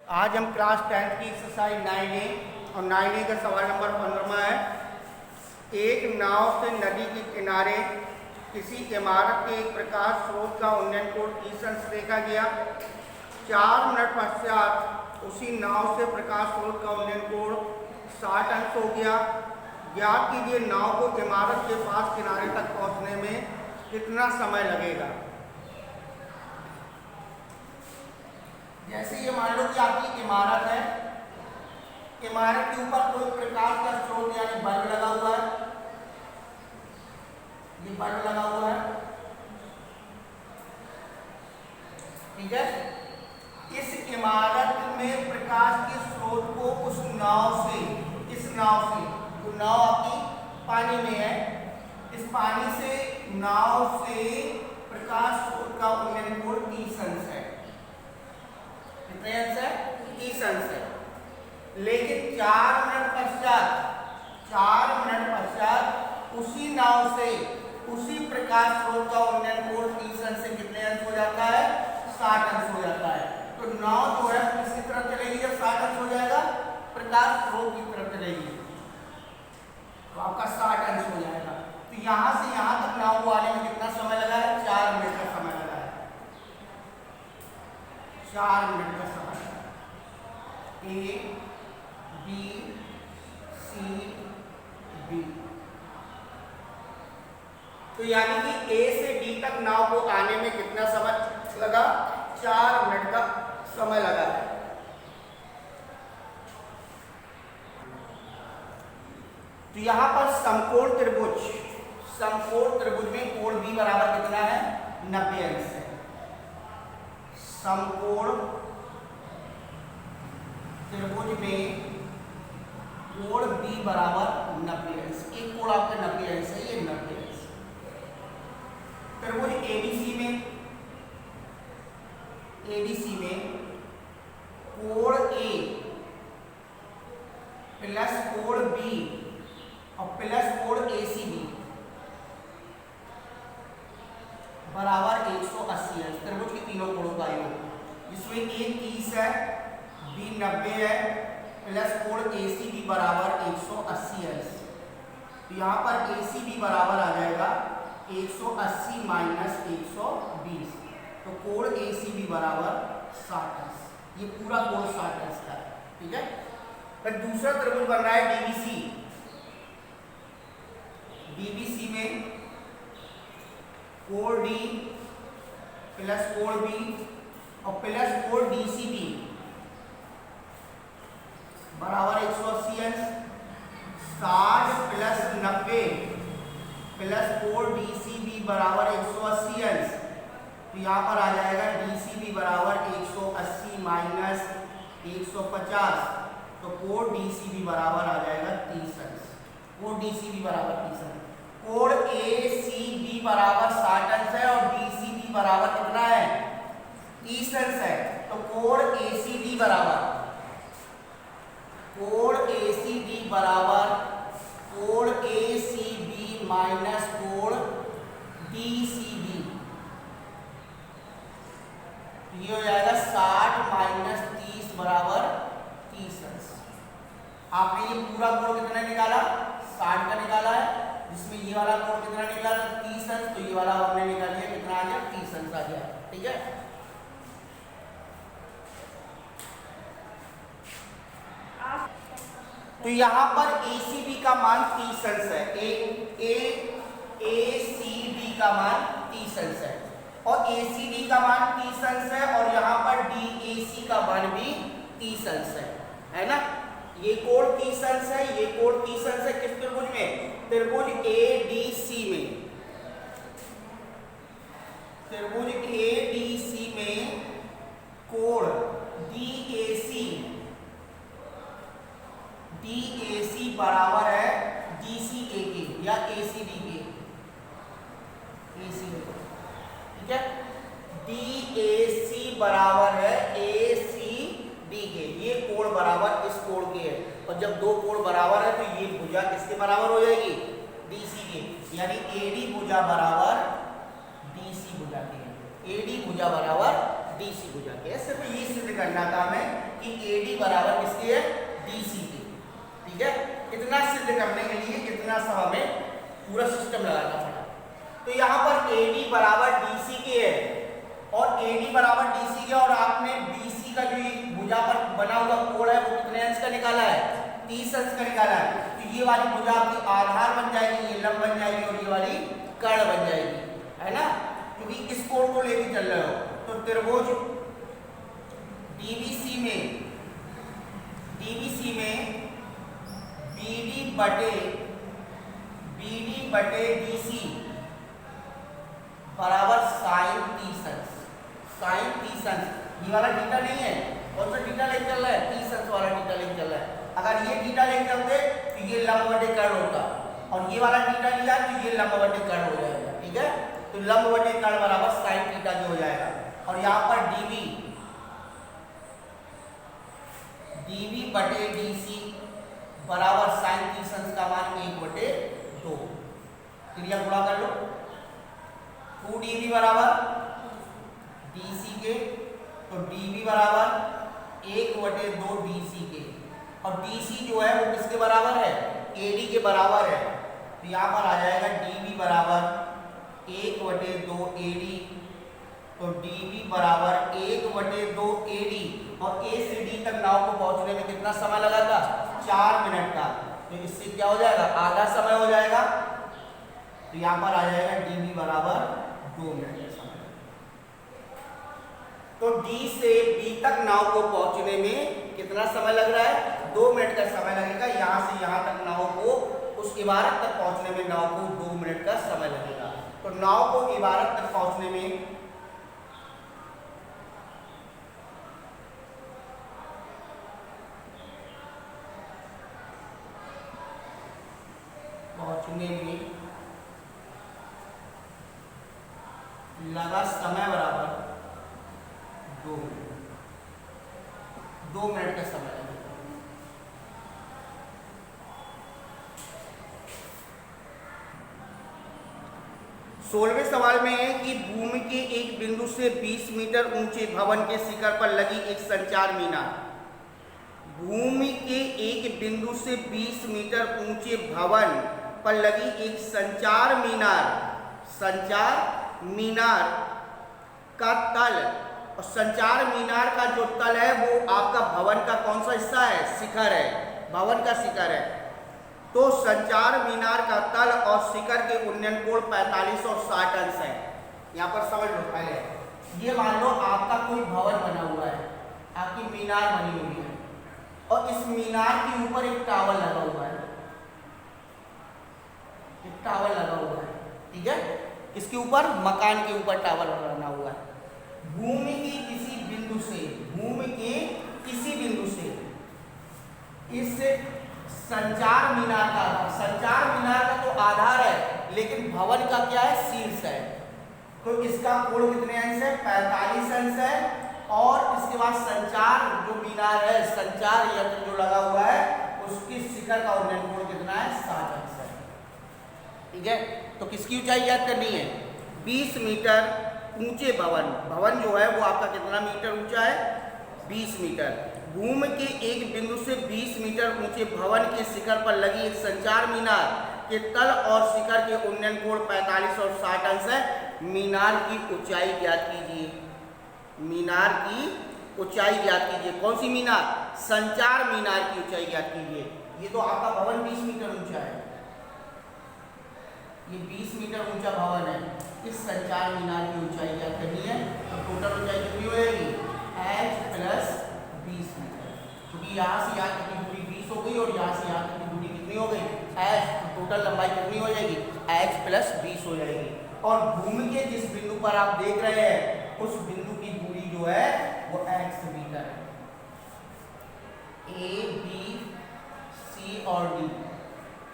आज हम class 10th की एक्सरसाइज 9A और 9A का सवाल नंबर 15 है। एक नाव से नदी के किनारे किसी इमारत के एक प्रकाश स्रोत का उन्नयन कोण 30 अंश देखा गया। 4 मिनट पश्चात उसी नाव से प्रकाश स्रोत का उन्नयन कोण 60 अंश हो गया। ज्ञात कीजिए नाव को इमारत के पास किनारे तक पहुंचने में कितना समय लगेगा। जैसे ये मान लो कि आपकी इमारत है, इमारत के ऊपर कोई प्रकाश का स्रोत यानी बल्ब लगा हुआ है, ये बल्ब लगा हुआ है, ठीक है। इस इमारत में प्रकाश के स्रोत को उस नाव से, इस नाव से, तो नाव आपकी पानी में है, इस पानी से नाव से प्रकाश स्रोत का उन्नयन कोण 30 अंश है। कितने अंश है? 30 अंश है। लेकिन 4 मिनट पश्चात उसी नाव से उसी प्रकाश स्रोत का उन्नयन कोण 30 अंश से कितने अंश हो जाता है? 60 अंश हो जाता है। तो नाव जो है किसकी तरफ चलेगी जब 60 अंश हो जाएगा? प्रकाश स्रोत की तरफ चलेगी, तो आपका 60 अंश हो जाएगा। तो यहां से यहां तक नाव को आने में कितना समय लगा है? 4 मिनट का समय लगा है। 4 मिनट का समय लगा। A, B, C, D। तो यानी कि A से D तक नाव को आने में कितना समय लगा? 4 मिनट का समय लगा है। तो यहां पर समकोण त्रिभुज में कोण B बराबर कितना है? 90 अंश है। समकोण त्रिभुज में कोण B बराबर 90 अंश। एक कोण आपका 90 अंश है, ये 90 अंश। त्रिभुज ABC में कोण A प्लस कोण B और प्लस कोण ACB बराबर 180 अंश। त्रिभुज के तीनों कोणों का योग, जिसमें A 30 है, B 90 है, प्लस कोण ACB बराबर 180 अंश। तो यहाँ पर ACB बराबर आ जाएगा 180 माइनस 120, तो कोण ACB बराबर 60 अंश। ये पूरा कोण 60 अंश का है, ठीक है। फिर दूसरा त्रिभुज बन रहा है DBC में कोण D प्लस कोण B और प्लस कोण DCB बराबर 180 अंश। 60 प्लस 90 प्लस कोण DCB बराबर 180 अंश। तो यहाँ पर आ जाएगा DCB बराबर 180 माइनस 150, तो कोण DCB बराबर आ जाएगा 30 अंश। कोण DCB बराबर 30 अंश। कोण ACB बराबर 60 अंश है और DCB बराबर कितना है? 30 अंश है। तो कोण ACD बराबर कोण ACB माइनस कोण DCB, ये हो जाएगा 60 माइनस 30 बराबर 30 अंश। आपने ये पूरा कोण कितना निकाला? 60 का निकाला है, जिसमें ये वाला कोण कितना निकाला? 30 अंश। तो ये वाला हमने निकाल लिया, कितना आ गया? 30 अंश आ गया, ठीक है। तो यहां पर ACB का मान 30 अंश है, ACB का मान 30 अंश है और ACD का मान 30 अंश है और यहाँ पर DAC का मान भी 30 अंश है ना। ये कोण 30 अंश है, ये कोण 30 अंश है। किस त्रिभुज में? त्रिभुज ADC में। त्रिभुज ADC में कोण DAC बराबर है DCA के या ACD के, ठीक है। DAC बराबर है ACD के। ये कोण बराबर इस कोण के है, और जब दो कोण बराबर है तो ये भुजा किसके बराबर हो जाएगी? DC के, यानी AD भुजा बराबर DC भुजा के, AD भुजा बराबर DC भुजा के। सिर्फ ये सिद्ध करना था हमें कि बराबर किसकी है, DC की। ठीक है, इतना सिद्ध करने के लिए कितना सा हमें पूरा सिस्टम लगाना पड़ा। तो यहाँ पर AD बराबर DC के है और AD बराबर DC के, और आपने BC का जो भुजा पर बना हुआ कोण है वो कितने अंश का निकाला है, 30 अंश का निकाला है। तो ये वाली भुजा आपकी आधार बन जाएगी, ये लंब बन जाएगी, और ये वाली कर्ण बन जाएगी, है ना, क्योंकि इस कोण को लेके चल रहे हो। तो त्रिभुज DBC में BD बटे DC बराबर sin 30 अंश। sin 30 अंश, ये वाला थीटा नहीं है, कौन सा थीटा लेके चल रहा है, 30 अंश वाला थीटा लेके चल रहा है। अगर ये थीटा लेके चलते तो ये लंब बटे कर्ण होता, और ये वाला थीटा लिया तो ये लंब बटे कर्ण हो जाएगा। ठीक है, तो लंब बटे कर्ण बराबर sin थीटा जो हो जाएगा। और यहाँ पर DB बटे DC बराबर sin 30 अंश का मान 1/2। क्रिया गुणा कर लो, 2DB बराबर DC के, तो DB बराबर 1/2 DC के, और DC जो है वो किसके बराबर है, AD के बराबर है। तो यहाँ पर आ जाएगा DB बराबर 1/2 AD, तो DB बराबर 1/2 AD, और A से D तक नाव को पहुंचने में कितना समय लगा था, 4 मिनट का। तो इससे क्या हो जाएगा, आधा समय हो जाएगा। तो यहाँ पर आ जाएगा DB बराबर 2 मिनट का समय। तो D से B तक नाव को पहुंचने में कितना समय लग रहा है, 2 मिनट का समय लगेगा। यहाँ से यहाँ तक नाव को, उस इबारत तक पहुंचने में नाव को 2 मिनट का समय लगेगा। तो नाव को इबारत तक पहुंचने में लगा समय बराबर 2 मिनट का समय लगेगा। 16वें सवाल में है कि भूमि के एक बिंदु से 20 मीटर ऊंचे भवन के शिखर पर लगी एक संचार मीनार, भूमि के एक बिंदु से 20 मीटर ऊंचे भवन पर लगी एक संचार मीनार का तल, और संचार मीनार का जो तल है वो आपका भवन का कौन सा हिस्सा है, शिखर है, भवन का शिखर है। तो संचार मीनार का तल और शिखर के उन्नयन कोण 45 और 60 अंश है। यहाँ पर समझ लो, पहले ये मान लो आपका कोई भवन बना हुआ है, आपकी मीनार बनी हुई है, और इस मीनार के ऊपर एक टावर लगा हुआ है, एक टावर लगा हुआ है। ठीक है, इसके ऊपर, मकान के ऊपर टावर बना हुआ है। भूमि के किसी बिंदु से इस संचार मीनार का तो आधार है, लेकिन भवन का क्या है, शीर्ष है। तो इसका कोण कितने अंश है, 45 अंश है, और इसके बाद संचार जो मीनार है, संचार यंत्र जो लगा हुआ है, उसकी शिखर का उन्नयन कोण कितना है, 60 अंश है। ठीक है, तो किसकी ऊंचाई ज्ञात करनी है, 20 मीटर ऊंचे भवन जो है वो आपका कितना मीटर ऊंचा है, 20 मीटर। भूमि के एक बिंदु से 20 मीटर ऊंचे भवन के शिखर पर लगी एक संचार मीनार के तल और शिखर के उन्नयन कोण 45 और 60 अंश है। मीनार की ऊंचाई ज्ञात कीजिए, मीनार की ऊंचाई ज्ञात कीजिए। कौन सी मीनार, संचार मीनार की ऊंचाई ज्ञात कीजिए। ये तो आपका भवन 20 मीटर ऊंचा है, ये 20 मीटर ऊंचा भवन है, इस संचार मीनार की ऊंचाई ज्ञात करनी है। तो टोटल ऊंचाई कितनी हो जाएगी, h प्लस 20 मीटर, क्योंकि यहाँ से यहाँ तक की दूरी 20 हो गई और यहाँ से यहाँ तक की दूरी कितनी हो गई, h। तो टोटल लंबाई कितनी हो जाएगी, h प्लस 20 हो जाएगी। और भूमि के जिस बिंदु पर आप देख रहे हैं उस बिंदु की दूरी जो है वो x मीटर है। A, B, C और D।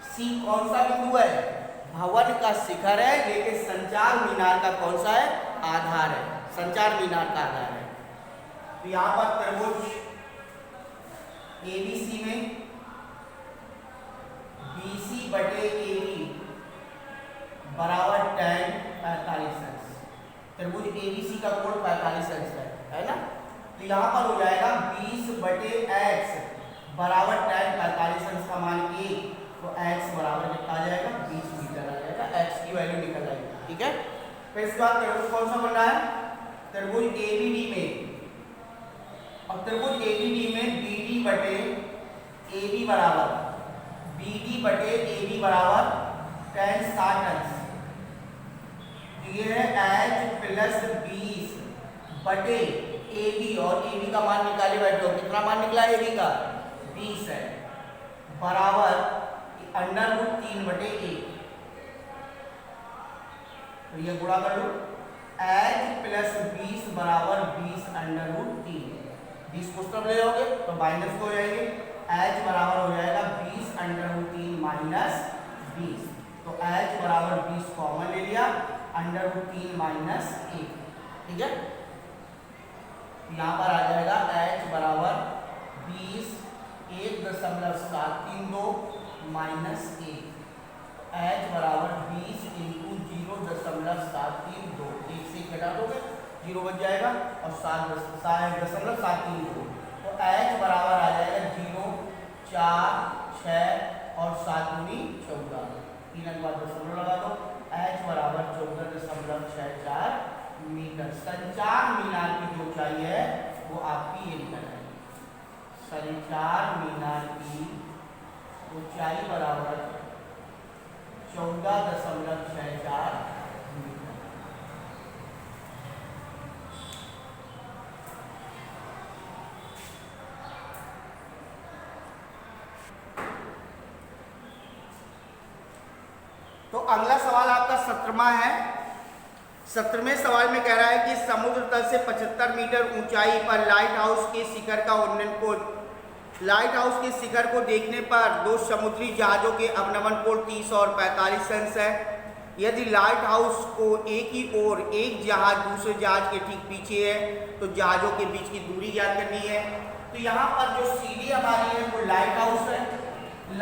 C कौन सा बिंदु है, भवन का शिखर है, लेकिन संचार मीनार का कौन सा है, आधार है, संचार मीनार का आधार है। तो यहाँ पर त्रिभुज ABC में BC बटे AB बराबर tan 45 अंश। त्रिभुज ABC का कोण 45 अंश है ना। तो यहाँ पर हो जाएगा 20 बटे x बराबर tan 45 अंश का मान 1, तो x बराबर कितना आ जाएगा 20 मीटर आ जाएगा, x की वैल्यू निकल आएगी। ठीक है, फिर इसके बाद त्रिभुज कौन सा बन रहा है, त्रिभुज ABD में, और त्रिभुज ABD में BD बटे AB बराबर tan 60 अंश, ये है h प्लस 20 बटे AB, और AB का मान निकाले बैठे हो, कितना मान निकला AB का 20 है, बराबर √3 बटे 1, तो ये गुणा कर लो, h प्लस 20 बराबर 20 √3, 20 को तरफ ले जाओगे तो माइनस हो जाएंगे, h बराबर हो जाएगा 20 √3 माइनस 20, तो h बराबर 20 कॉमन ले लिया, √3 माइनस 1। ठीक है, यहाँ पर आ जाएगा h बराबर 20 1.732 माइनस 1, h बराबर 20 इंटू 0.732, 1 से घटा दोगे 0 बच जाएगा और 7.732, तो h बराबर आ जाएगा 0, 4, 6 और 7 दूनी 14, 3 अंक बाद दशमलव लगा दो, h बराबर 14.64 मीटर। संचार मीनार की जो ऊंचाई है वो आपकी ये निकल आएगी, संचार मीनार की ऊंचाई बराबर 14.64 मीटर। तो अगला सवाल आपका 17वां है। 17वें सवाल में कह रहा है कि समुद्र तल से 75 मीटर ऊंचाई पर लाइट हाउस के शिखर का उन्नयन को, लाइट हाउस के शिखर को देखने पर दो समुद्री जहाजों के अवनमन कोण 30 और 45 अंश है। यदि लाइट हाउस को एक ही ओर एक जहाज दूसरे जहाज के ठीक पीछे है तो जहाजों के बीच की दूरी ज्ञात करनी है। तो यहाँ पर जो सीढ़ी हमारी है वो लाइट हाउस है,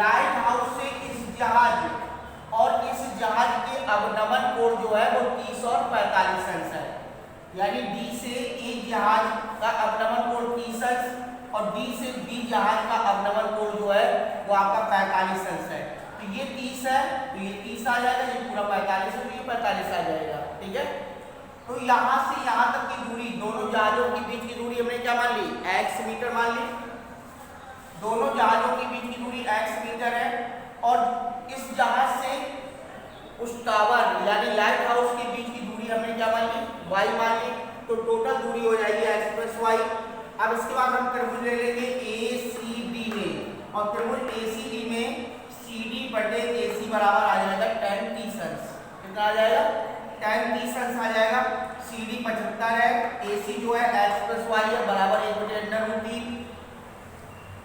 लाइट हाउस से इस जहाज और इस जहाज के अवनमन कोण जो है वो 30 और 45 अंश है, यानी D से A जहाज का अवनमन कोण 30 अंश और D से B जहाज का अवनमन कोण जो है वो आपका 45 अंश है। तो ये 30 है तो ये 30 आ जाएगा, ये पूरा 45 है तो ये 45 आ जाएगा। ठीक है, तो यहाँ से यहाँ तक की दूरी, दोनों जहाजों के बीच की दूरी हमने क्या मान ली, x मीटर मान ली, दोनों जहाजों के बीच की दूरी x मीटर है, और इस जहाज से उस टावर यानी लाइट हाउस के बीच की दूरी हमने क्या मान ली, y मान ली, तो टोटल दूरी हो जाएगी x प्लस y। अब इसके बाद हम त्रिभुज ले लेंगे ACD में, और त्रिभुज ACD में CD बटे AC बराबर आ जाएगा tan 30 अंश, कितना आ जाएगा tan 30 अंश आ जाएगा। CD 75 है, AC जो है x प्लस y है बराबर 1/√3,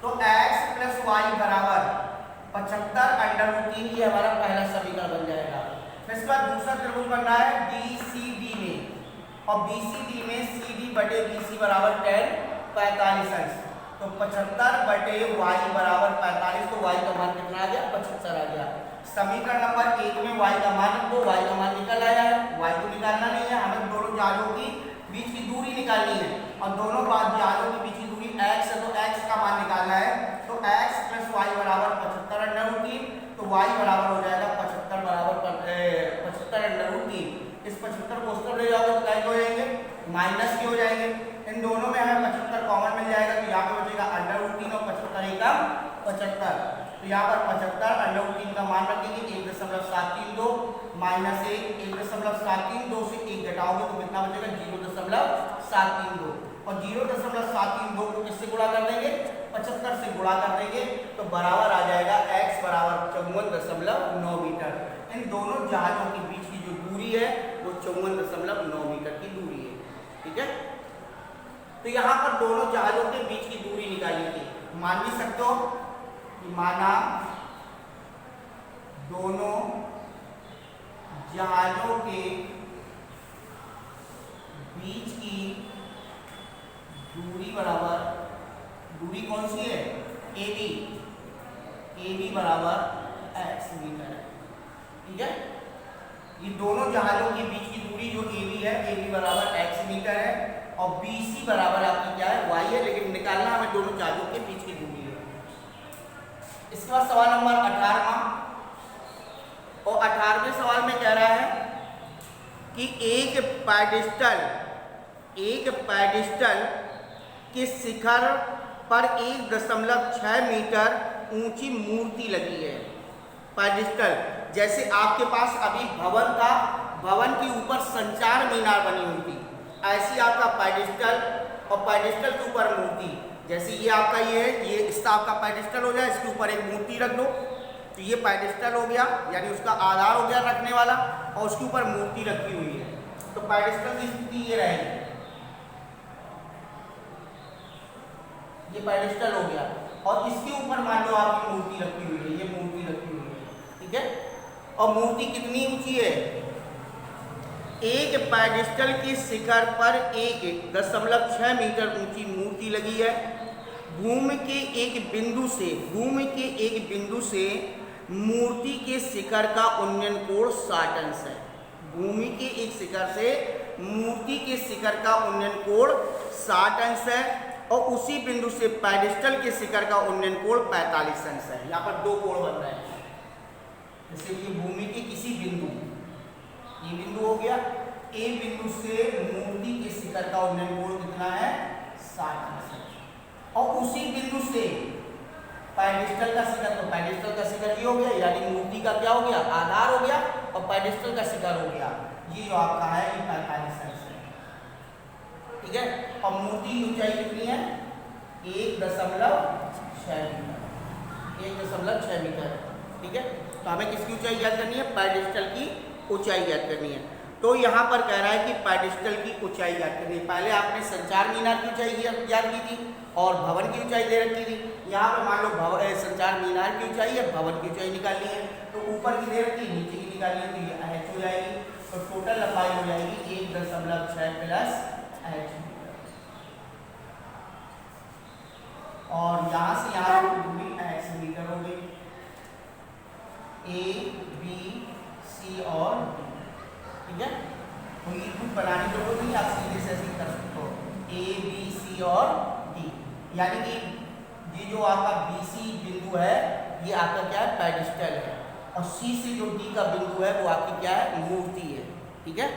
तो x प्लस y बराबर 75 √3, ये हमारा पहला समीकरण बन जाएगा। फिर इसके बाद दूसरा त्रिभुज बन रहा है BCD में, और BCD में CD बटे BC बराबर tan 45 अंश, तो 75 बटे y बराबर 45, तो y का मान कितना आ गया 75 आ गया। समीकरण नंबर 1 में y का मान, तो y का मान निकल आया है, y को निकालना नहीं है, हमें दोनों जहाजों की बीच की दूरी निकालनी है, और दोनों जहाजों की बीच की दूरी x है तो x का मान निकालना है, तो x प्लस y बराबर 75 √3, तो y बराबर हो जाएगा 75 बराबर 75 √3। इस 75 को उस तरफ ले जाओगे तो क्या हो जाएंगे, माइनस के हो जाएंगे, इन दोनों में हमें 75 कॉमन मिल जाएगा, तो यहाँ पे बचेगा √3 और 75 एकम 75, तो यहाँ पर 75 √3 का मान रखेंगे 1.732 माइनस 1.732 से 1 घटाओगे तो कितना बचेगा 0.732, और 0.732 को किससे गुणा कर देंगे 75 से गुणा कर देंगे, तो बराबर आ जाएगा x बराबर 54.9 मीटर। इन दोनों जहाजों के बीच की जो दूरी है वो 54.9 मीटर की दूरी है। ठीक है, तो यहाँ पर दोनों जहाजों के बीच की दूरी निकाली थी, मान भी सकते हो कि माना दोनों जहाजों के बीच की दूरी बराबर, दूरी कौन सी है AB बराबर x मीटर है। ठीक है, ये दोनों जहाजों के बीच की दूरी जो AB है, AB बराबर x मीटर है, और BC बराबर आपकी क्या है, y है, लेकिन निकालना हमें दोनों चार्जों के बीच की दूरी है। इसके बाद सवाल नंबर 18वां, और 18वें सवाल में कह रहा है कि एक पेडिस्टल के शिखर पर 1.6 मीटर ऊंची मूर्ति लगी है। पेडिस्टल, जैसे आपके पास अभी भवन था, भवन के ऊपर संचार मीनार बनी हुई थी, ऐसी आपका पेडिस्टल, और पेडिस्टल के ऊपर मूर्ति, जैसे ये आपका ये है, ये इसका आपका पेडिस्टल हो जाए, इसके ऊपर एक मूर्ति रख दो, तो ये पेडिस्टल हो गया, यानी उसका आधार हो गया रखने वाला, और उसके ऊपर मूर्ति रखी हुई है। तो पेडिस्टल की स्थिति ये रहेगी, ये पेडिस्टल हो गया, और इसके ऊपर मान लो आपकी मूर्ति रखी हुई है, ये मूर्ति रखी हुई है, ठीक है। और मूर्ति कितनी ऊंची है, एक पेडिस्टल के शिखर पर 1.6 मीटर ऊंची मूर्ति लगी है। भूमि के एक बिंदु से मूर्ति के शिखर का उन्नयन कोण 60 अंश है। भूमि के एक शिखर से मूर्ति के शिखर का उन्नयन कोण 60 अंश है, और उसी बिंदु से पेडिस्टल के शिखर का उन्नयन कोण 45 अंश है। यहाँ पर दो कोण बन रहे हैं, जैसे ये भूमि के किसी बिंदु, ये बिंदु हो गया, ए बिंदु से मूर्ति के शिखर का उन्नयन कोण कितना है, 60 अंश है, और उसी बिंदु से पेडिस्टल का शिखर, तो पेडिस्टल का शिखर ये हो गया, यानी मूर्ति का क्या हो गया, आधार हो गया, और पेडिस्टल का शिखर हो गया, ये जो आपका है ये 45 अंश है, ठीक है। और मूर्ति की ऊंचाई कितनी है, 1.6 मीटर, 1.6 मीटर, ठीक है। तो हमें किसकी ऊंचाई ज्ञात करनी है, पेडिस्टल की ऊंचाई ज्ञात करनी है। तो यहाँ पर कह रहा है कि पेडिस्टल की ऊंचाई ज्ञात करनी है। पहले आपने संचार मीनार की ऊंचाई ज्ञात की थी और भवन की ऊंचाई दे रखी थी। यहाँ पर मान लो संचार मीनार की ऊंचाई है, भवन की ऊंचाई निकालनी है, तो ऊपर की दे रखी, नीचे की निकालनी है, तो ये h हो जाएगी, तो टोटल लंबाई हो जाएगी 1.6 प्लस h, और यहाँ से यहाँ की दूरी x मीटर हो गई। A, B, C और D, ठीक है। तो ये कुछ बनाने की जरूरत नहीं, आप सीधे से ऐसे कर सकते हो, A, B, C और D, यानी कि ये जो आपका BC बिंदु है ये आपका क्या है, पेडिस्टल है, और C से जो D का बिंदु है वो आपकी क्या है, मूर्ति है, ठीक है।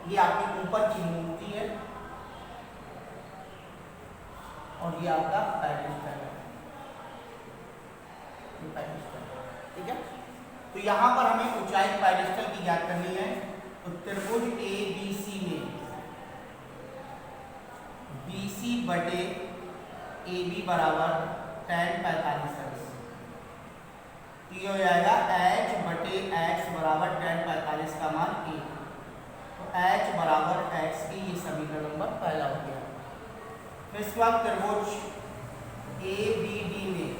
ये आपके ऊपर की मूर्ति है, और ये आपका पेडिस्टल है, ठीक है। तो यहाँ पर हमें ऊंचाई पेडिस्टल की ज्ञात करनी है। तो त्रिभुज ABC में BC बटे AB बराबर tan 45 अंश, तो ये हो जाएगा H बटे X बराबर tan 45 का मान 1, तो H बराबर X की ये समीकरण नंबर पहला हो गया। फिर इसके बाद त्रिभुज ABD में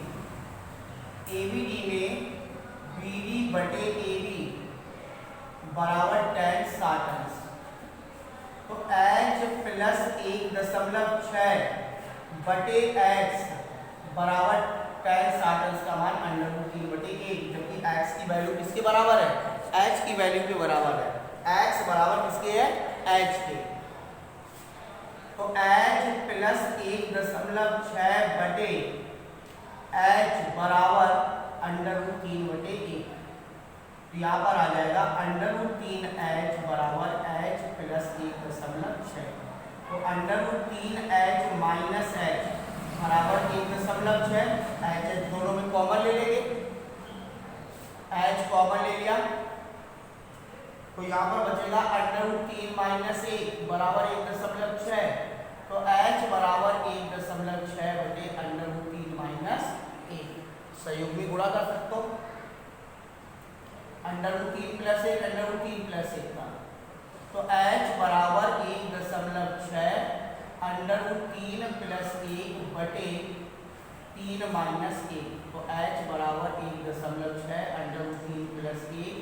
BD बटे AB बराबर tan 60 अंश, तो H प्लस 1.6 बटे X बराबर tan 60 अंश का मान √3 बटे 1, जबकि X की वैल्यू किसके बराबर है, H की वैल्यू के बराबर है। X बराबर किसके है, H के, तो H प्लस 1.6 बटे H बराबर √3 बटे 1, तो यहाँ पर आ जाएगा √3H बराबर H प्लस 1.6, तो √3H माइनस H बराबर 1.6, H दोनों में कॉमन ले लेंगे, H कॉमन ले लिया, तो यहाँ पर बचेगा √3 माइनस 1 बराबर 1.6, तो H बराबर 1.6 बटे √3 माइनस 1, संयोग में गुणा कर सकते हो, √3 प्लस 1 √3 प्लस 1 का, तो H बराबर 1.6 √3 प्लस 1 बटे 3 माइनस 1, तो H बराबर 1.6 √3 प्लस 1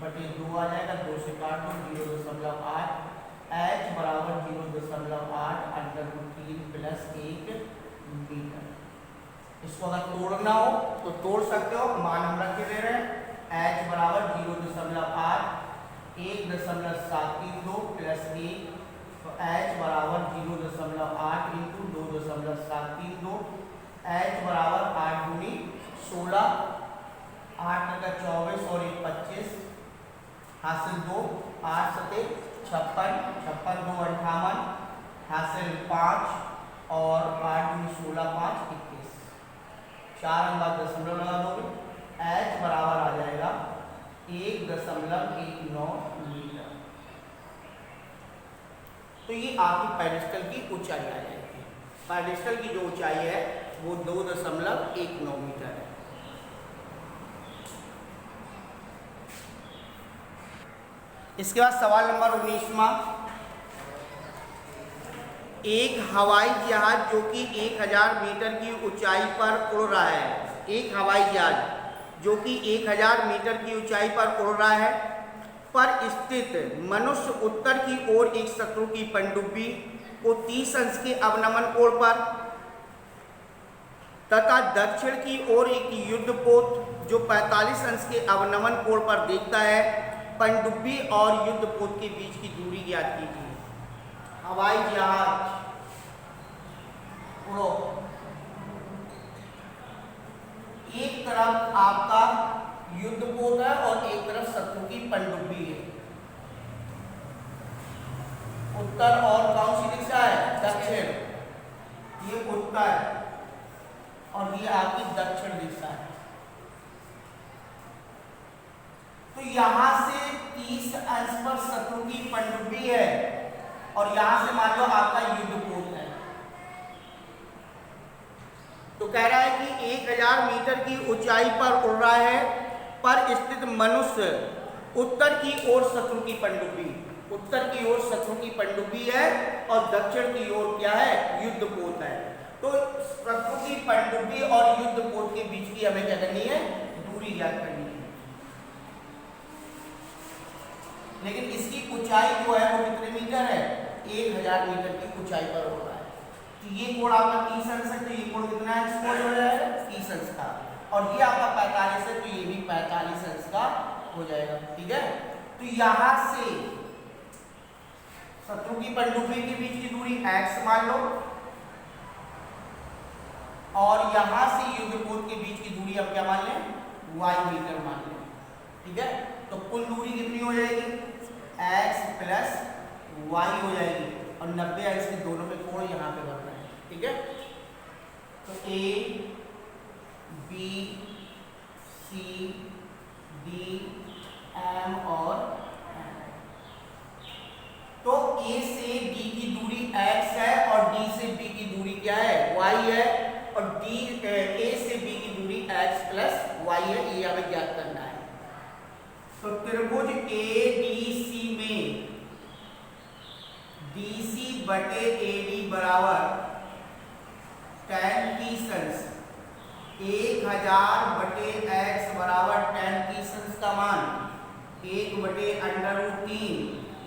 बटे 2 आ जाएगा, 2 से काट दो 0.8, H बराबर 0.8 √3 प्लस 1 मीटर। इसको अगर तोड़ना हो तो तोड़ सकते हो, मान हम रख के दे रहे हैं, H बराबर 0.8 1.732 प्लस 1, तो h बराबर 0.8 इंटू 2.732, h बराबर 8 दूनी 16, 8 का 24 और 1 25, हासिल 2, 8 सते 56, 56 2 58, हासिल 5 और 8 दूनी 16, 5 21, 4 अंक बाद दशमलव लगा दोगे, h बराबर आ जाएगा 1.19 मीटर। तो ये आपकी पेडिस्टल की ऊंचाई आ जाएगी। पेडिस्टल की जो ऊंचाई है वो 2.19 मीटर है। इसके बाद सवाल नंबर 19वां, एक हवाई जहाज जो कि 1000 मीटर की ऊंचाई पर उड़ रहा है, एक हवाई जहाज जो कि 1000 मीटर की ऊंचाई पर उड़ रहा है पर स्थित मनुष्य उत्तर की ओर एक शत्रु की पनडुब्बी को 30 अंश के अवनमन कोण पर तथा दक्षिण की ओर एक युद्धपोत जो 45 अंश के अवनमन कोण पर देखता है, पनडुब्बी और युद्धपोत के बीच की दूरी ज्ञात कीजिए। हवाई जहाज उड़ो, एक तरफ आपका युद्धपोत है और एक तरफ शत्रु की पनडुब्बी है। उत्तर और कौन सी दिशा है? दक्षिण। ये उत्तर और ये आपकी दक्षिण दिशा है। तो यहां से 30 अंश पर शत्रु की पनडुब्बी है और यहां से मान लो आपका युद्धपोत है। तो कह रहा है कि 1000 मीटर की ऊंचाई पर उड़ रहा है पर स्थित मनुष्य उत्तर की ओर शत्रु की पनडुब्बी, उत्तर की ओर शत्रु की पनडुब्बी है और दक्षिण की ओर क्या है? युद्धपोत है। तो शत्रु की पनडुब्बी और युद्धपोत के बीच की हमें क्या करनी है? दूरी ज्ञात करनी है। लेकिन इसकी ऊंचाई जो है वो कितने मीटर है? 1000 मीटर की ऊंचाई पर हो रहा है। तो ये कोण आपका 30 अंश है, तो ये कोण कितना है? कोण हो जाएगा 30 अंश का, और ये आपका 45 है तो ये भी 45 अंश का हो जाएगा। ठीक है, तो यहां से शत्रु की पनडुब्बी के बीच की दूरी x मान लो और यहां से युद्धपोत के बीच की दूरी हम क्या मान लें? y मीटर मान लें। ठीक है, तो कुल दूरी कितनी हो जाएगी? x प्लस y हो जाएगी और 90 अंश के दोनों में कोण यहाँ पे बन रहा है। ठीक है, तो a b c d m और n। तो a से d की दूरी x है और d से b की दूरी क्या है? y है, और a से b की दूरी x प्लस y है, ये हमें ज्ञात करना है। तो त्रिभुज ADC में DC बटे AD बराबर tan 30 अंश 1000 बटे x बराबर tan 30 अंश का मान 1 बटे √3,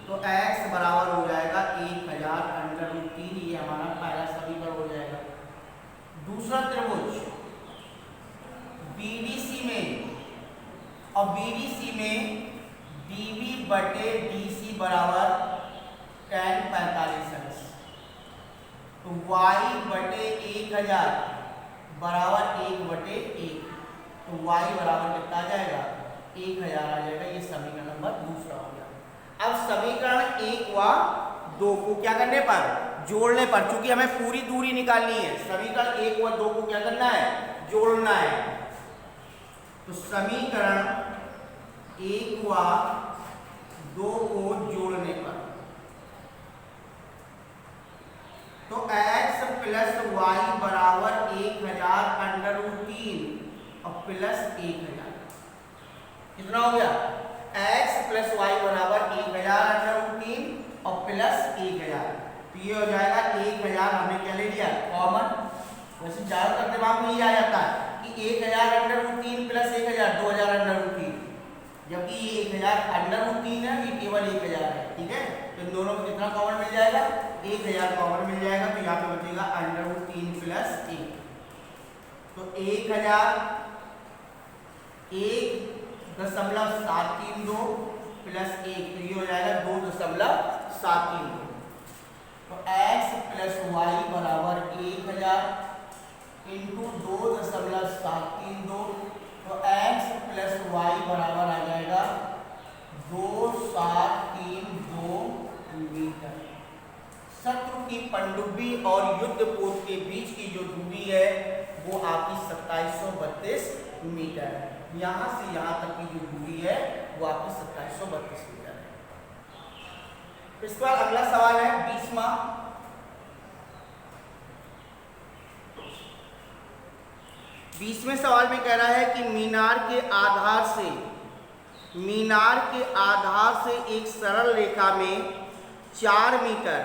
तो x बराबर हो जाएगा 1000 √3। ये हमारा पहला समीकरण हो जाएगा। दूसरा त्रिभुज BDC में, और BDC में DB बटे DC बराबर tan 45 अंश, तो y बटे 1000 बराबर 1 बटे 1, तो y बराबर कितना आ जाएगा? 1000 आ जाएगा। ये समीकरण नंबर दूसरा हो गया। अब समीकरण 1 व 2 को क्या करने पर? जोड़ने पर, चूंकि हमें पूरी दूरी निकालनी है, समीकरण 1 व 2 को क्या करना है? जोड़ना है। तो समीकरण 1 व 2 को जोड़ने पर तो x प्लस y बराबर 1000 √3 और प्लस 1000 कितना हो गया? x प्लस y बराबर 1000 √3 और प्लस 1000, तो ये हो जाएगा 1000। हमने क्या ले लिया? कॉमन। वैसे ज्यादातर दिमाग में ये आ जाता है कि 1000 √3 प्लस 1000 2000 √3, जबकि ये 1000 √3 है, ये केवल 1000 है। ठीक है, तो इन दोनों में कितना कॉमन मिल जाएगा? 1000 कॉमन मिल जाएगा। तो यहाँ पे बचेगा √3 प्लस 1, तो 1000 1.732 प्लस 1, तो ये हो जाएगा 2.732। तो x प्लस वाई बराबर 1000 इंटू 2.732, तो x प्लस वाई बराबर आ जाएगा 2732 मीटर। शत्रु की पनडुब्बी और युद्ध पोत के बीच की जो दूरी है वो आपकी 2732 मीटर है। यहाँ से यहाँ तक की जो दूरी है वो आपकी 2732 मीटर है। इसके बाद अगला सवाल है 20वां। 20वें सवाल में कह रहा है कि मीनार के आधार से एक सरल रेखा में 4 मीटर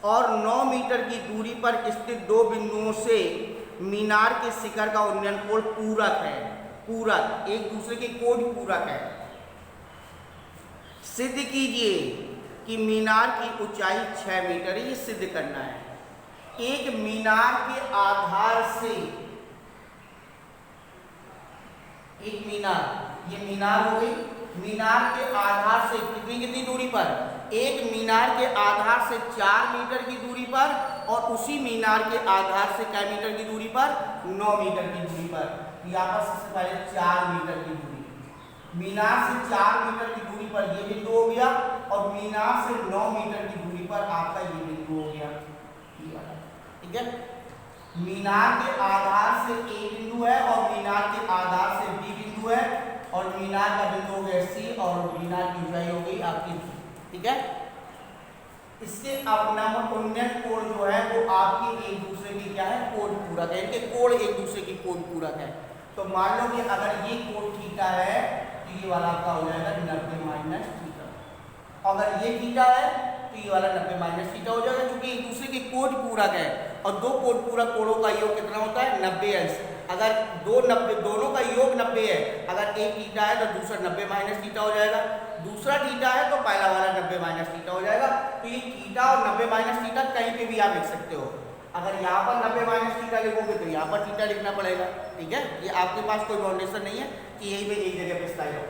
और 9 मीटर की दूरी पर स्थित दो बिंदुओं से मीनार के शिखर का उन्नयन कोण पूरक है। पूरक एक दूसरे के कोण पूरक है। सिद्ध कीजिए कि मीनार की ऊंचाई 6 मीटर है। ये सिद्ध करना है। एक मीनार के आधार से एक मीनार, ये मीनार हो गई। मीनार के आधार से कितनी दूरी पर? एक मीनार के आधार से 4 मीटर की दूरी पर और उसी मीनार के आधार से क्या मीटर की दूरी पर? 9 मीटर की दूरी पर। यहाँ पर सबसे पहले 4 मीटर की दूरी, मीनार से 4 मीटर की दूरी पर ये बिंदु हो गया और मीनार से 9 मीटर की दूरी पर आपका ये बिंदु हो गया। ठीक है, मीनार के आधार से ए बिंदु है और मीनार के आधार से बी बिंदु है और मीनार का बिंदु हो गया सी और मीनार की ऊंचाई हो गई आपकी। ठीक है, इसके अवनमन उन्नयन कोण जो है वो आपके एक दूसरे की क्या है? कोण पूरक है। इनके कोण एक दूसरे की कोण पूरक है। तो मान लो कि अगर ये कोण थीटा है तो ये वाला आपका हो जाएगा 90 माइनस थीटा। अगर ये थीटा है तो ये वाला 90 माइनस थीटा हो जाएगा, क्योंकि एक दूसरे के कोण पूरक है और दो कोण पूरक कोणों का योग कितना होता है? 90 अंश। अगर दोनों का योग 90 है, अगर एक थीटा है तो दूसरा 90 माइनस थीटा हो जाएगा, दूसरा थीटा है तो पहला वाला 90 माइनस थीटा हो जाएगा। तो ये थीटा और 90 माइनस थीटा कहीं पे भी आप लिख सकते हो। अगर यहाँ पर 90 माइनस थीटा लिखोगे तो यहाँ पर थीटा लिखना पड़ेगा। ठीक है, ये आपके पास कोई बाउंडेशन नहीं है कि यही पे एक जगह पे स्थायी हो।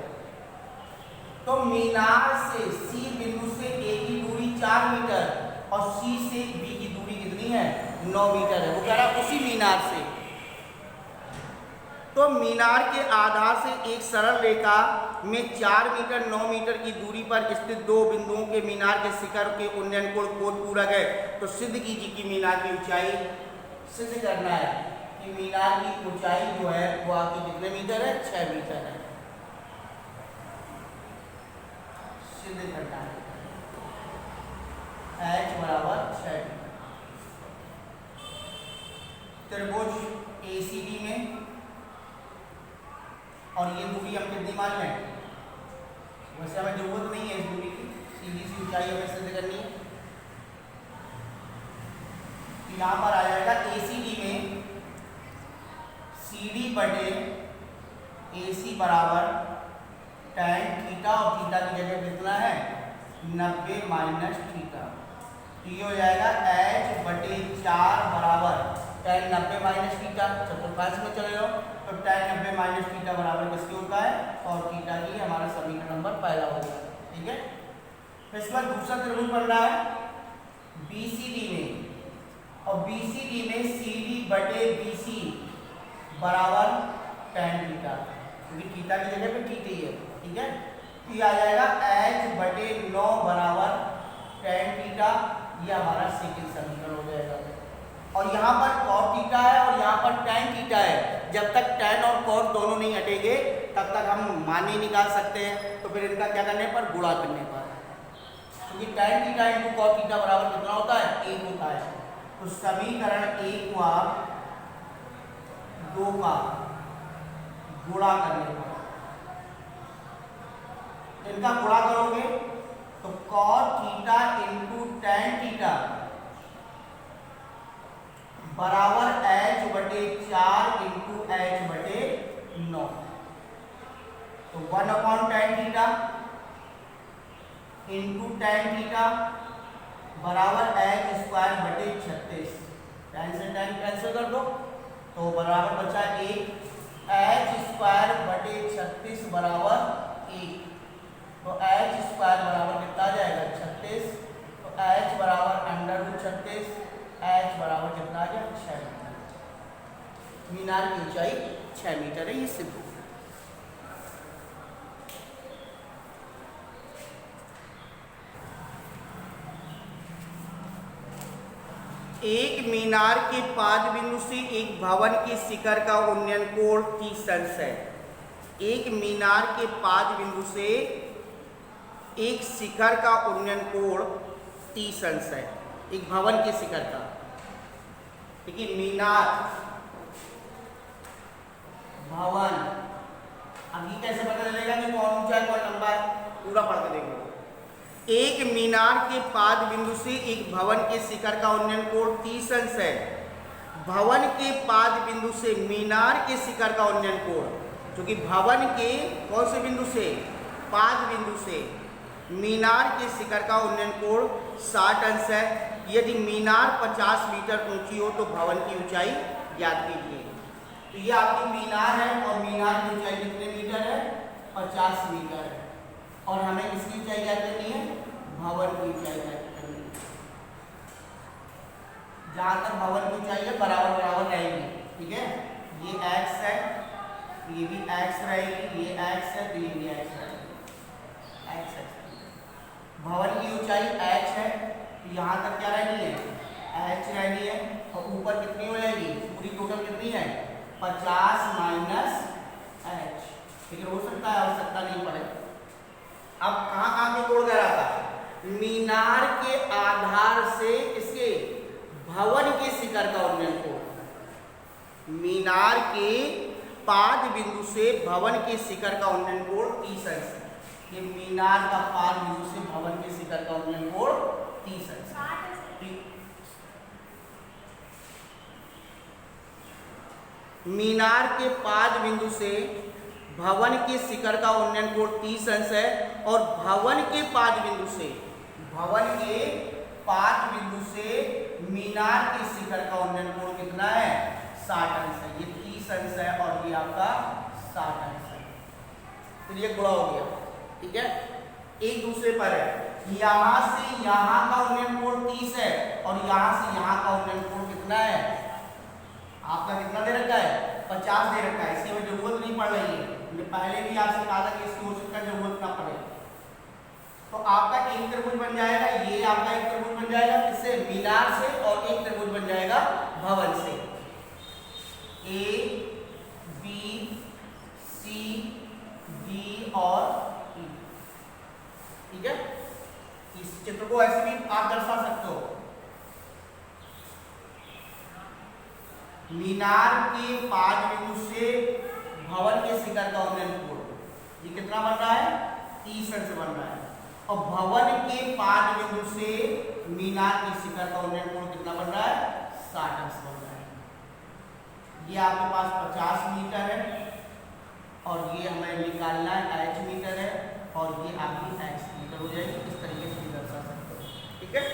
तो मीनार से सी बिंदु से ए की दूरी 4 मीटर और सी से बी की दूरी कितनी है? 9 मीटर है। वो कह रहा है उसी मीनार से। तो मीनार के आधार से एक सरल रेखा में 4 मीटर 9 मीटर की दूरी पर स्थित दो बिंदुओं के मीनार के शिखर के उन्नयन कोण पूरक है। तो सिद्ध कीजिए कि मीनार की ऊंचाई, सिद्ध करना है कि मीनार की ऊंचाई जो है वो आपकी कितने मीटर है? 6 मीटर है। सिद्ध करना है h बराबर 6 मीटर। त्रिभुज ACD में और ये दूरी हम कितनी मान लें? वैसे हमें जरूरत नहीं है इस दूरी की, सीधी सी ऊंचाई हमें सिद्ध करनी है। तो यहाँ पर आ जाएगा ACD में CD बटे AC बराबर tan थीटा और थीटा की जगह कितना है? 90 माइनस थीटा। तो ये हो जाएगा h बटे 4 बराबर tan 90 माइनस थीटा। चतुर्थांश में चले जाओ तो tan 90 माइनस थीटा बराबर किसके होता है? और थीटा की हमारा समीकरण नंबर पहला हो गया। ठीक है, इसके बाद दूसरा त्रिभुज बन रहा है BCD में और BCD में CD बटे BC बराबर tan थीटा, क्योंकि थीटा की जगह पे थीटा ही है। ठीक है, तो ये आ जाएगा h बटे 9 बराबर tan थीटा। ये हमारा सेकंड समीकरण हो जाएगा। और यहाँ पर cos थीटा है और यहाँ पर tan थीटा है। जब तक tan और cos दोनों नहीं हटेंगे तब तक हम मान नहीं निकाल सकते हैं। तो फिर इनका क्या करने पर? गुणा करने पर, क्योंकि tan theta into cos theta बराबर कितना होता है? 1 होता है। तो समीकरण 1 को आप 2 का गुणा करने पर, इनका गुणा करोगे तो cos theta into tan theta बराबर h बटे 4 इंटू h बटे 9। तो 1/tan theta into tan theta बराबर h स्क्वायर बटे 36। tan से tan कैंसिल कर दो तो बराबर बचा 1, h स्क्वायर बटे 36 बराबर 1। तो h स्क्वायर बराबर कितना आ जाएगा? 36। तो h बराबर √36, h बराबर कितना आ गया 6 मीटर। मीनार की ऊंचाई 6 मीटर है, ये सिद्ध हो। एक मीनार के पाद बिंदु से एक भवन के शिखर का उन्नयन कोण 30 अंश है। एक मीनार के पाद बिंदु से एक शिखर का उन्नयन कोण 30 अंश है, एक भवन के शिखर का। देखिए मीनार, भवन, अभी कैसे पता चलेगा कि कौन ऊंचा है कौन लंबा है? पूरा पढ़ के देखो। एक मीनार के पाद बिंदु से एक भवन के शिखर का उन्नयन कोण 30 अंश है। भवन के पाद बिंदु से मीनार के शिखर का उन्नयन कोण, जो कि भवन के कौन से बिंदु से? पाद बिंदु से मीनार के शिखर का उन्नयन कोण 60 अंश है। यदि मीनार 50 मीटर ऊंची हो तो भवन की ऊंचाई ज्ञात कीजिए। तो ये आपकी मीनार है और मीनार की ऊंचाई कितने मीटर है? 50 मीटर है। और हमें किसकी ऊंचाई ज्ञात करनी है? भवन की ऊंचाई ज्ञात करनी है। जहां तक भवन की ऊंचाई है बराबर बराबर रहेगी, ठीक है। ये x है, ये भी x रहेगी, ये x है, तो ये भी x रहेगी, x। भवन की ऊंचाई h है, तो यहाँ तक क्या रहनी है? h रहनी है। और ऊपर कितनी हो जाएगी? पूरी टोटल कितनी है? 50 माइनस h। लेकिन हो सकता है, आवश्यकता नहीं पड़े। अब कहाँ पे कोण कह रहा था? मीनार के आधार से इसके भवन के शिखर का उन्नयन कोण। मीनार के पाद बिंदु से भवन के शिखर का उन्नयन कोण 30 अंश है। ये मीनार का पाद बिंदु से भवन के शिखर का उन्नयन कोण 30 अंश है। मीनार के पाद बिंदु से भवन के शिखर का उन्नयन कोण 30 अंश है। और भवन के पाद बिंदु से मीनार के शिखर का उन्नयन कोण कितना है? 60 अंश है। ये 30 अंश है और ये आपका 60 अंश है। तो ये गुणा हो गया, ठीक है, एक दूसरे पर है। यहां से यहां का उन्नयन कोण 30 है और यहां से यहां का उन्नयन कोण कितना है? आपका कितना दे रखा है? 50 दे रखा है। इसकी हमें जरूरत नहीं पड़ रही है। मैंने पहले भी आपसे कहा था कि इसकी हो सकता है जरूरत ना पड़े। तो आपका एक त्रिभुज बन जाएगा, ये आपका एक त्रिभुज बन जाएगा किससे? मीनार से। और एक त्रिभुज बन जाएगा भवन से। ए बी सी डी और ई, ठीक है। इस चित्र को ऐसे भी आप दर्शा सकते हो। मीनार के पाद बिंदु से भवन के शिखर का उन्नयन कोण ये कितना बन रहा है? 30 अंश बन रहा है। और भवन के पाद बिंदु से मीनार के शिखर का उन्नयन कोण कितना बन रहा है? 60 अंश बन रहा है। ये आपके पास 50 मीटर है और ये हमें निकालना है h मीटर है और ये आपकी x मीटर हो जाएगी। इस तरीके से दर्शा सकते हो, ठीक है।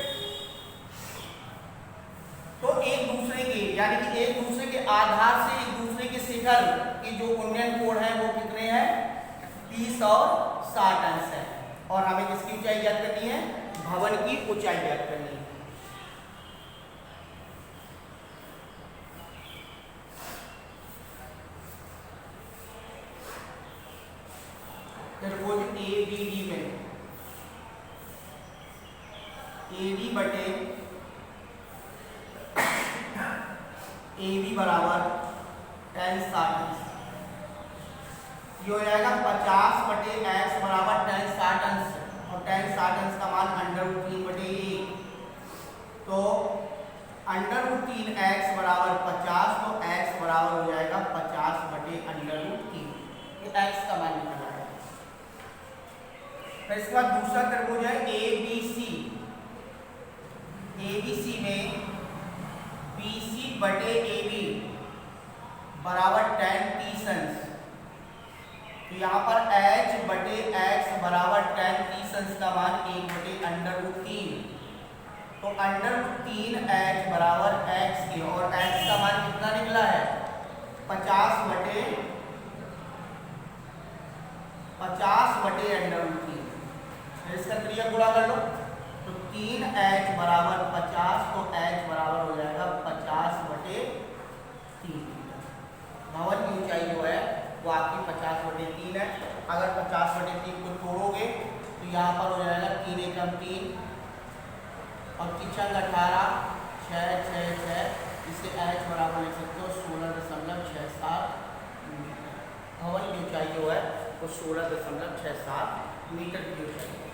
तो एक दूसरे के यानी कि एक दूसरे के आधार से एक दूसरे के शिखर के जो उन्नयन कोण है वो कितने हैं? 30 और 60 अंश है। और हमें किसकी ऊंचाई ज्ञात करनी है? भवन की ऊंचाई ज्ञात करनी है। त्रिभुज ABD में AD बटे AB बराबर tan 60 ये हो जाएगा 50 बटे x बराबर tan 60 अंश और tan 60 अंश का मान √3 बटे 1। तो √3x बराबर 50, तो x बराबर हो जाएगा 50 बटे √3। ये x का मान निकला है। फिर इसके बाद दूसरा त्रिभुज है ABC। ABC में BC बटे AB बराबर tan 30 अंश। तो यहाँ पर h बटे x बराबर tan 30 अंश का मान 1 बटे √3। तो √3h बराबर x के और x का मान कितना निकला है? 50 बटे √3। इसका क्रिया गुणा कर लो तो 3h एच बराबर 50, तो एच बराबर हो जाएगा 50/3 मीटर। भवन की ऊंचाई जो है वो आपकी 50/3 है। अगर 50/3 को तोड़ोगे तो यहाँ पर हो जाएगा 3 एकम 3 और किचन 18 6 6 6, इसे एच बराबर लिख सकते हो 16.67 मीटर। भवन की ऊंचाई जो है वो 16.67 मीटर की ऊंचाई है।